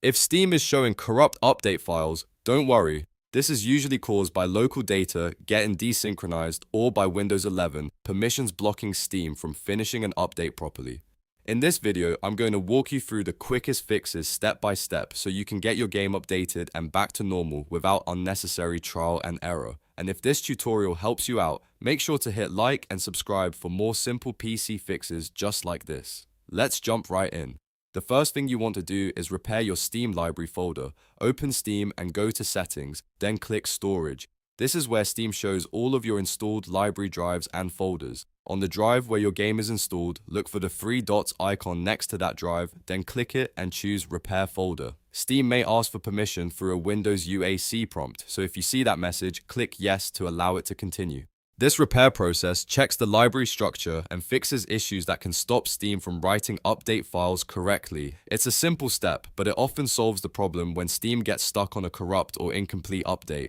If Steam is showing corrupt update files, don't worry. This is usually caused by local data getting desynchronized or by Windows 11 permissions blocking Steam from finishing an update properly. In this video, I'm going to walk you through the quickest fixes step by step so you can get your game updated and back to normal without unnecessary trial and error. And if this tutorial helps you out, make sure to hit like and subscribe for more simple PC fixes just like this. Let's jump right in. The first thing you want to do is repair your Steam library folder. Open Steam and go to Settings, then click Storage. This is where Steam shows all of your installed library drives and folders. On the drive where your game is installed, look for the three dots icon next to that drive, then click it and choose Repair Folder. Steam may ask for permission through a Windows UAC prompt, so if you see that message, click Yes to allow it to continue. This repair process checks the library structure and fixes issues that can stop Steam from writing update files correctly. It's a simple step, but it often solves the problem when Steam gets stuck on a corrupt or incomplete update.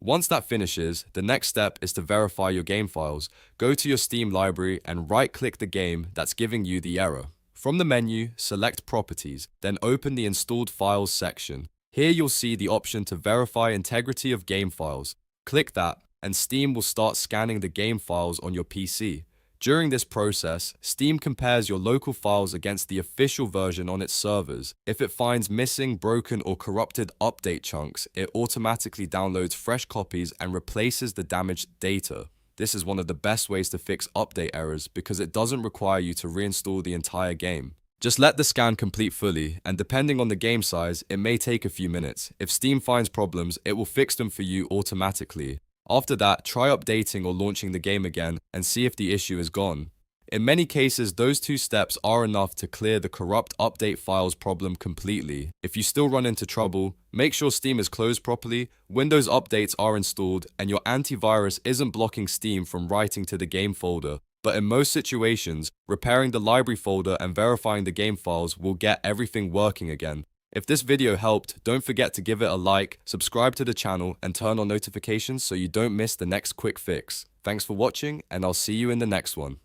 Once that finishes, the next step is to verify your game files. Go to your Steam library and right-click the game that's giving you the error. From the menu, select Properties, then open the Installed Files section. Here you'll see the option to verify integrity of game files. Click that, and Steam will start scanning the game files on your PC. During this process, Steam compares your local files against the official version on its servers. If it finds missing, broken, or corrupted update chunks, it automatically downloads fresh copies and replaces the damaged data. This is one of the best ways to fix update errors because it doesn't require you to reinstall the entire game. Just let the scan complete fully, and depending on the game size, it may take a few minutes. If Steam finds problems, it will fix them for you automatically. After that, try updating or launching the game again and see if the issue is gone. In many cases, those two steps are enough to clear the corrupt update files problem completely. If you still run into trouble, make sure Steam is closed properly, Windows updates are installed, and your antivirus isn't blocking Steam from writing to the game folder. But in most situations, repairing the library folder and verifying the game files will get everything working again. If this video helped, don't forget to give it a like, subscribe to the channel, and turn on notifications so you don't miss the next quick fix. Thanks for watching, and I'll see you in the next one.